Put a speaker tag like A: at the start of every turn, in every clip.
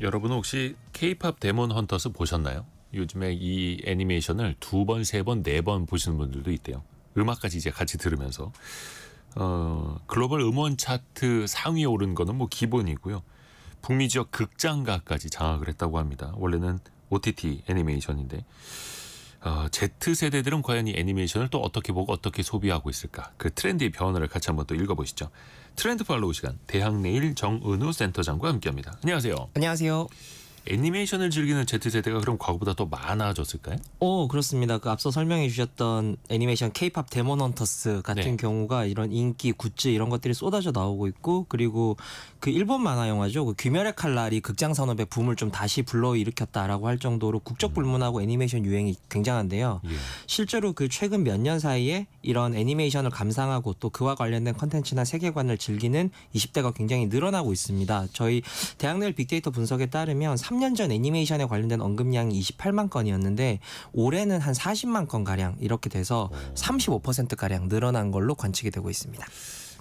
A: 여러분은 혹시 K-팝 데몬 헌터스 보셨나요? 요즘에 이 애니메이션을 2번, 3번, 4번 보시는 분들도 있대요. 음악까지 이제 같이 들으면서 글로벌 음원 차트 상위에 오른 거는 뭐 기본이고요. 북미 지역 극장가까지 장악을 했다고 합니다. 원래는 OTT 애니메이션인데 Z세대들은 과연 이 애니메이션을 또 어떻게 보고 어떻게 소비하고 있을까? 그 트렌드의 변화를 같이 한번 또 읽어보시죠. 트렌드 팔로우 시간 대학내일 정은우 센터장과 함께합니다. 안녕하세요.
B: 안녕하세요.
A: 애니메이션을 즐기는 Z세대가 그럼 과거보다 더 많아졌을까요?
B: 그렇습니다. 그 앞서 설명해 주셨던 애니메이션 K-팝 데몬 헌터스 같은
A: 네.
B: 경우가 이런 인기, 굿즈 이런 것들이 쏟아져 나오고 있고, 그리고 그 일본 만화 영화죠. 그 귀멸의 칼날이 극장 산업의 붐을 좀 다시 불러일으켰다라고 할 정도로 국적 불문하고 애니메이션 유행이 굉장한데요.
A: 예.
B: 실제로 그 최근 몇 년 사이에 이런 애니메이션을 감상하고 또 그와 관련된 컨텐츠나 세계관을 즐기는 20대가 굉장히 늘어나고 있습니다. 저희 대학내일 빅데이터 분석에 따르면 3년 전 애니메이션에 관련된 언급량이 28만 건이었는데 올해는 한 40만 건 가량 이렇게 돼서 35%가량 늘어난 걸로 관측이 되고 있습니다.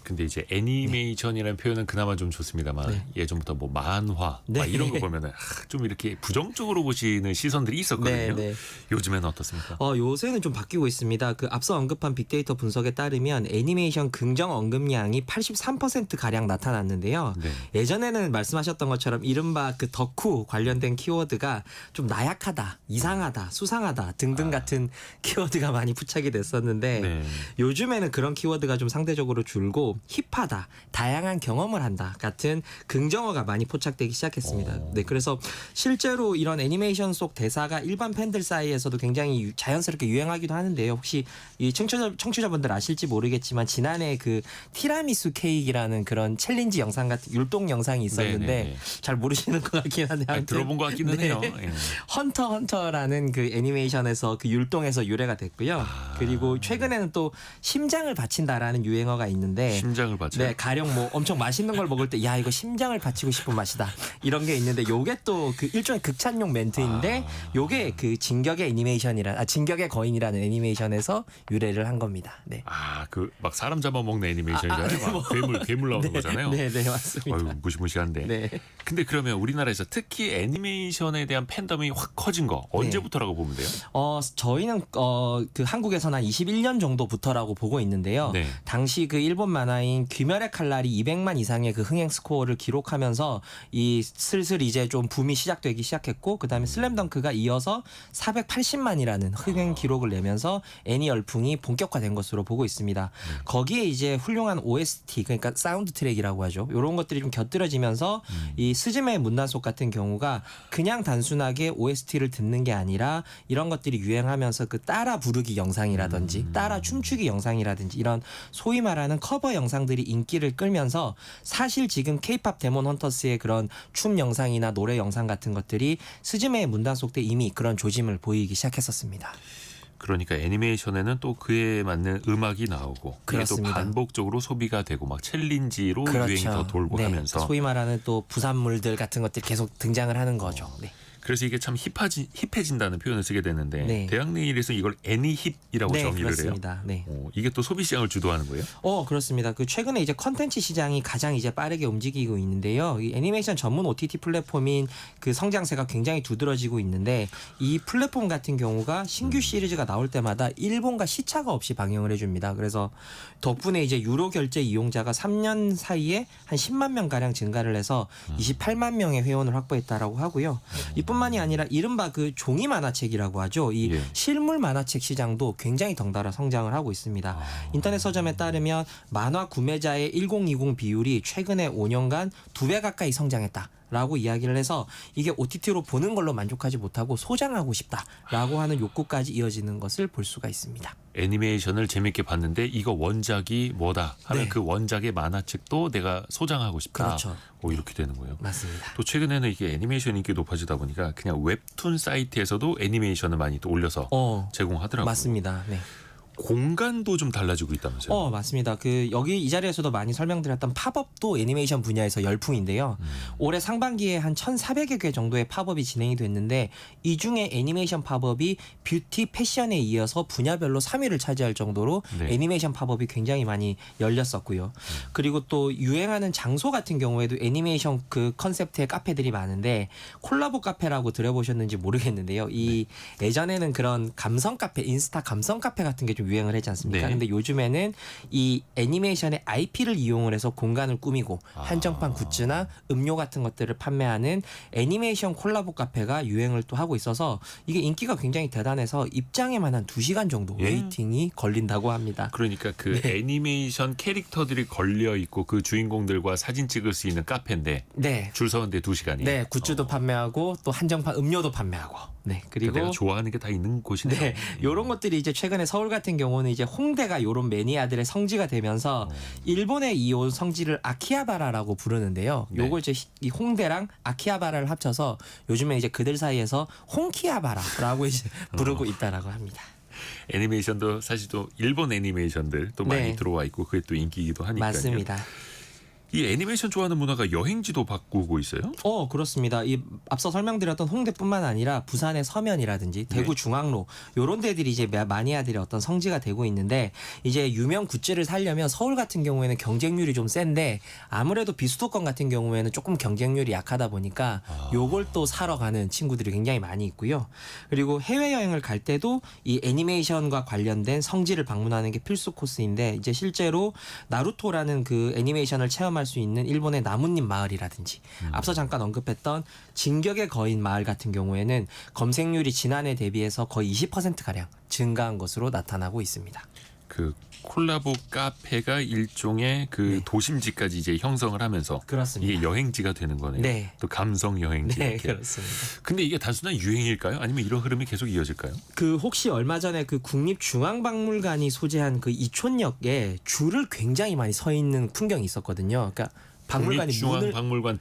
A: 근데 이제 애니메이션이라는 표현은 그나마 좀 좋습니다만
B: 네.
A: 예전부터 뭐 만화
B: 네.
A: 막 이런 거 보면은 좀 이렇게 부정적으로 보시는 시선들이 있었거든요.
B: 네.
A: 요즘에는 어떻습니까?
B: 요새는 좀 바뀌고 있습니다. 그 앞서 언급한 빅데이터 분석에 따르면 애니메이션 긍정 언급량이 83%가량 나타났는데요.
A: 네.
B: 예전에는 말씀하셨던 것처럼 이른바 그 덕후 관련된 키워드가 좀 나약하다, 이상하다, 수상하다 등등 같은 키워드가 많이 부착이 됐었는데
A: 네.
B: 요즘에는 그런 키워드가 좀 상대적으로 줄고 힙하다, 다양한 경험을 한다 같은 긍정어가 많이 포착되기 시작했습니다. 네, 그래서 실제로 이런 애니메이션 속 대사가 일반 팬들 사이에서도 굉장히 자연스럽게 유행하기도 하는데요. 혹시 이 청취자분들 아실지 모르겠지만 지난해 그 티라미수 케이크라는 그런 챌린지 영상 같은 율동 영상이 있었는데
A: 네네네.
B: 잘 모르시는 것 같긴 한데 아무튼
A: 들어본 것 같기는
B: 네.
A: 해요. 예.
B: 헌터라는 그 애니메이션에서 그 율동에서 유래가 됐고요. 그리고 최근에는 또 심장을 바친다라는 유행어가 있는데
A: 심장을 바쳐요.
B: 네, 가령 뭐 엄청 맛있는 걸 먹을 때 야 이거 심장을 바치고 싶은 맛이다 이런 게 있는데 요게 또 그 일종의 극찬용 멘트인데 요게 그 진격의 거인이라는 애니메이션에서 유래를 한 겁니다. 네.
A: 그 막 사람 잡아먹는 애니메이션이잖아요.
B: 네,
A: 막 괴물 나오는 거잖아요.
B: 네, 맞습니다.
A: 어휴, 무시무시한데.
B: 네.
A: 근데 그러면 우리나라에서 특히 애니메이션에 대한 팬덤이 확 커진 거 언제부터라고 보면 돼요?
B: 저희는 그 한국에서는 한 21년 정도부터라고 보고 있는데요.
A: 네.
B: 당시 그 일본 만화인 귀멸의 칼날이 200만 이상의 그 흥행 스코어를 기록하면서 이 슬슬 이제 좀 붐이 시작되기 시작했고 그다음에 슬램덩크가 이어서 480만이라는 흥행 기록을 내면서 애니 열풍이 본격화된 것으로 보고 있습니다. 거기에 이제 훌륭한 OST 그러니까 사운드 트랙이라고 하죠. 이런 것들이 좀 곁들여지면서 이 스즈메의 문단속 같은 경우가 그냥 단순하게 OST를 듣는 게 아니라 이런 것들이 유행하면서 그 따라 부르기 영상이라든지 따라 춤추기 영상이라든지 이런 소위 말하는 커버 영상들이 인기를 끌면서 사실 지금 K-팝 데몬 헌터스의 그런 춤 영상이나 노래 영상 같은 것들이 스즈메의 문단속 때 이미 그런 조짐을 보이기 시작했었습니다.
A: 그러니까 애니메이션에는 또 그에 맞는 음악이 나오고 그게 또
B: 그렇습니다.
A: 반복적으로 소비가 되고 막 챌린지로 유행이 더 돌고
B: 네.
A: 하면서
B: 소위 말하는 또 부산물들 같은 것들이 계속 등장을 하는 거죠. 네.
A: 그래서 이게 참 힙해진다는 표현을 쓰게 되는데
B: 네.
A: 대학내일에서 이걸 애니힙이라고
B: 네,
A: 정의를 해요.
B: 그렇습니다. 네.
A: 이게 또 소비 시장을 주도하는 거예요?
B: 그렇습니다. 그 최근에 이제 컨텐츠 시장이 가장 이제 빠르게 움직이고 있는데요. 이 애니메이션 전문 OTT 플랫폼인 그 성장세가 굉장히 두드러지고 있는데 이 플랫폼 같은 경우가 신규 시리즈가 나올 때마다 일본과 시차가 없이 방영을 해줍니다. 그래서 덕분에 이제 유료 결제 이용자가 3년 사이에 한 10만 명 가량 증가를 해서 28만 명의 회원을 확보했다라고 하고요. 이뿐만이 아니라 이른바 그 종이 만화책이라고 하죠. 이
A: 예.
B: 실물 만화책 시장도 굉장히 덩달아 성장을 하고 있습니다. 인터넷 서점에 따르면 만화 구매자의 1020 비율이 최근에 5년간 2배 가까이 성장했다라고 이야기를 해서 이게 OTT로 보는 걸로 만족하지 못하고 소장하고 싶다라고 하는 욕구까지 이어지는 것을 볼 수가 있습니다.
A: 애니메이션을 재밌게 봤는데 이거 원작이 뭐다 하면
B: 네.
A: 그 원작의 만화책도 내가 소장하고 싶다.
B: 그렇죠.
A: 이렇게 되는 거예요.
B: 맞습니다.
A: 또 최근에는 이게 애니메이션 인기 높아지다 보니까 그냥 웹툰 사이트에서도 애니메이션을 많이 또 올려서 제공하더라고요.
B: 맞습니다. 네.
A: 공간도 좀 달라지고 있다면서요?
B: 맞습니다. 그 여기 이 자리에서도 많이 설명드렸던 팝업도 애니메이션 분야에서 열풍인데요. 올해 상반기에 한 1,400여 개 정도의 팝업이 진행이 됐는데 이 중에 애니메이션 팝업이 뷰티, 패션에 이어서 분야별로 3위를 차지할 정도로
A: 네.
B: 애니메이션 팝업이 굉장히 많이 열렸었고요. 그리고 또 유행하는 장소 같은 경우에도 애니메이션 그 컨셉트의 카페들이 많은데 콜라보 카페라고 들어보셨는지 모르겠는데요. 이 예전에는 그런 감성 카페, 인스타 감성 카페 같은 게 좀 유행을 하지 않습니까?
A: 네.
B: 근데 요즘에는 이 애니메이션의 IP를 이용을 해서 공간을 꾸미고 한정판 굿즈나 음료 같은 것들을 판매하는 애니메이션 콜라보 카페가 유행을 또 하고 있어서 이게 인기가 굉장히 대단해서 입장에만 한 2시간 정도
A: 예?
B: 웨이팅이 걸린다고 합니다.
A: 그러니까 그 애니메이션 캐릭터들이 걸려 있고 그 주인공들과 사진 찍을 수 있는 카페인데
B: 네.
A: 줄 서는데 2시간이.
B: 네, 굿즈도 판매하고 또 한정판 음료도 판매하고. 네, 그리고
A: 내가 좋아하는 게 다 있는 곳이네요.
B: 네, 요런 것들이 이제 최근에 서울 같은 경우는 이제 홍대가 요런 매니아들의 성지가 되면서 일본의 이 성지를 아키하바라라고 부르는데요.
A: 네.
B: 요걸 이제 이 홍대랑 아키하바라를 합쳐서 요즘에 이제 그들 사이에서 홍키하바라라고 이제 부르고 있다라고 합니다.
A: 애니메이션도 사실 또 일본 애니메이션들 또 많이
B: 네.
A: 들어와 있고 그게 또 인기이기도 하니까요.
B: 맞습니다.
A: 이 애니메이션 좋아하는 문화가 여행지도 바꾸고 있어요?
B: 그렇습니다. 이 앞서 설명드렸던 홍대뿐만 아니라 부산의 서면이라든지 대구 중앙로 요런 데들이 이제 마니아들의 어떤 성지가 되고 있는데 이제 유명 굿즈를 사려면 서울 같은 경우에는 경쟁률이 좀 센데 아무래도 비수도권 같은 경우에는 조금 경쟁률이 약하다 보니까 요걸 또 사러 가는 친구들이 굉장히 많이 있고요. 그리고 해외여행을 갈 때도 이 애니메이션과 관련된 성지를 방문하는 게 필수 코스인데 이제 실제로 나루토라는 그 애니메이션을 체험할 수 있는 일본의 나뭇잎 마을이라든지 앞서 잠깐 언급했던 진격의 거인 마을 같은 경우에는 검색률이 지난해 대비해서 거의 20%가량 증가한 것으로 나타나고 있습니다.
A: 그 콜라보 카페가 일종의 그 도심지까지 이제 형성을 하면서
B: 그렇습니다.
A: 이게 여행지가 되는 거네요.
B: 네.
A: 또 감성 여행지.
B: 네,
A: 이렇게.
B: 그렇습니다.
A: 근데 이게 단순한 유행일까요? 아니면 이런 흐름이 계속 이어질까요?
B: 그 혹시 얼마 전에 그 국립중앙박물관이 소재한 그 이촌역에 줄을 굉장히 많이 서 있는 풍경이 있었거든요. 그러니까 박물관이 문을
A: 국립중앙박물관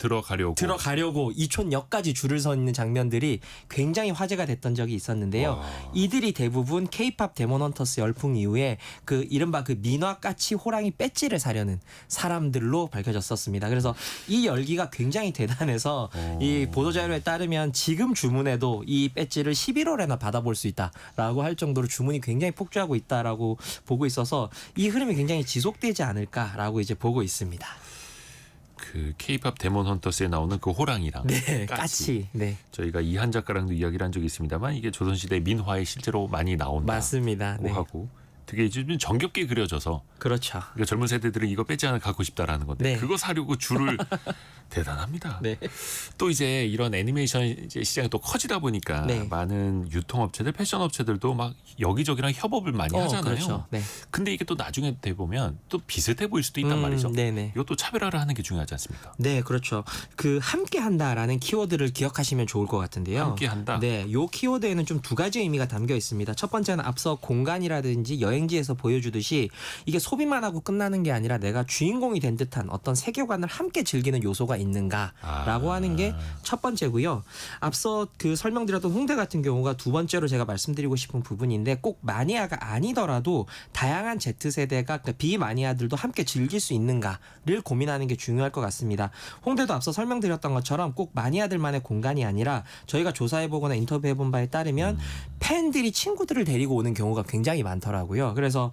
B: 들어가려고 이촌역까지 줄을 서 있는 장면들이 굉장히 화제가 됐던 적이 있었는데요. 이들이 대부분 K-팝 데몬 헌터스 열풍 이후에 그 이른바 그 민화 까치 호랑이 배지를 사려는 사람들로 밝혀졌었습니다. 그래서 이 열기가 굉장히 대단해서 이 보도자료에 따르면 지금 주문해도 이 배지를 11월에나 받아볼 수 있다라고 할 정도로 주문이 굉장히 폭주하고 있다라고 보고 있어서 이 흐름이 굉장히 지속되지 않을까라고 이제 보고 있습니다.
A: 그 K-팝 데몬 헌터스에 나오는 그 호랑이랑
B: 네, 까치. 네.
A: 저희가 이한 작가랑도 이야기를 한 적이 있습니다만 이게 조선시대 민화에 실제로 많이 나온다고
B: 맞습니다. 네.
A: 하고 되게 좀 정겹게 그려져서
B: 그렇죠.
A: 그러니까 젊은 세대들은 이거 배지 하나 갖고 싶다라는 건데
B: 네.
A: 그거 사려고 줄을 대단합니다.
B: 네.
A: 또 이제 이런 애니메이션 이제 시장이 또 커지다 보니까
B: 네.
A: 많은 유통업체들, 패션업체들도 막 여기저기랑 협업을 많이 하잖아요.
B: 그렇죠. 네.
A: 근데 이게 또 나중에 돼 보면 또 비슷해 보일 수도 있단 말이죠.
B: 네네.
A: 이것도 차별화를 하는 게 중요하지 않습니까?
B: 네, 그렇죠. 그 함께한다라는 키워드를 기억하시면 좋을 것 같은데요.
A: 함께한다.
B: 네, 요 키워드에는 좀 두 가지 의미가 담겨 있습니다. 첫 번째는 앞서 공간이라든지 여행지에서 보여주듯이 이게 소비만 하고 끝나는 게 아니라 내가 주인공이 된 듯한 어떤 세계관을 함께 즐기는 요소가 있는가라고 하는 게 첫 번째고요. 앞서 그 설명드렸던 홍대 같은 경우가 두 번째로 제가 말씀드리고 싶은 부분인데 꼭 마니아가 아니더라도 다양한 Z세대가 그러니까 비마니아들도 함께 즐길 수 있는가를 고민하는 게 중요할 것 같습니다. 홍대도 앞서 설명드렸던 것처럼 꼭 마니아들만의 공간이 아니라 저희가 조사해보거나 인터뷰해본 바에 따르면 팬들이 친구들을 데리고 오는 경우가 굉장히 많더라고요. 그래서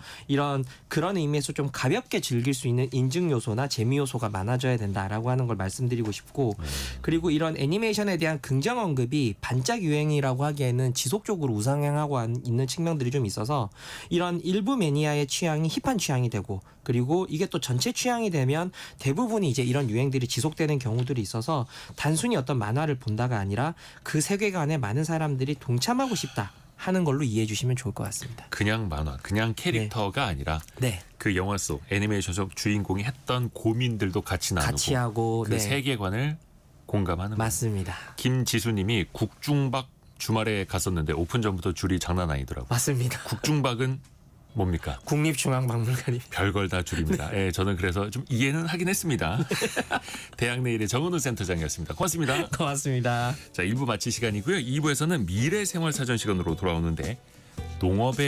B: 그런 의미에서 좀 가볍게 즐길 수 있는 인증 요소나 재미 요소가 많아져야 된다라고 하는 걸 말씀드리고 싶고 그리고 이런 애니메이션에 대한 긍정 언급이 반짝 유행이라고 하기에는 지속적으로 우상향하고 있는 측면들이 좀 있어서 이런 일부 매니아의 취향이 힙한 취향이 되고 그리고 이게 또 전체 취향이 되면 대부분이 이제 이런 유행들이 지속되는 경우들이 있어서 단순히 어떤 만화를 본다가 아니라 그 세계관에 많은 사람들이 동참하고 싶다 하는 걸로 이해해 주시면 좋을 것 같습니다.
A: 그냥 만화, 그냥 캐릭터가 아니라
B: 네.
A: 그 영화 속 애니메이션 속 주인공이 했던 고민들도 같이 나누고
B: 같이 하고
A: 그 세계관을 공감하는
B: 맞습니다.
A: 거예요. 김지수님이 국중박 주말에 갔었는데 오픈 전부터 줄이 장난 아니더라고요.
B: 맞습니다.
A: 국중박은 뭡니까?
B: 국립중앙박물관이
A: 별걸 다 줄입니다. 예, 저는 그래서 좀 이해는 하긴 했습니다. 대학 내일의 정은우 센터장이었습니다. 고맙습니다.
B: 고맙습니다.
A: 자, 1부 마칠 시간이고요. 2부에서는 미래생활사전 시간으로 돌아오는데 농업의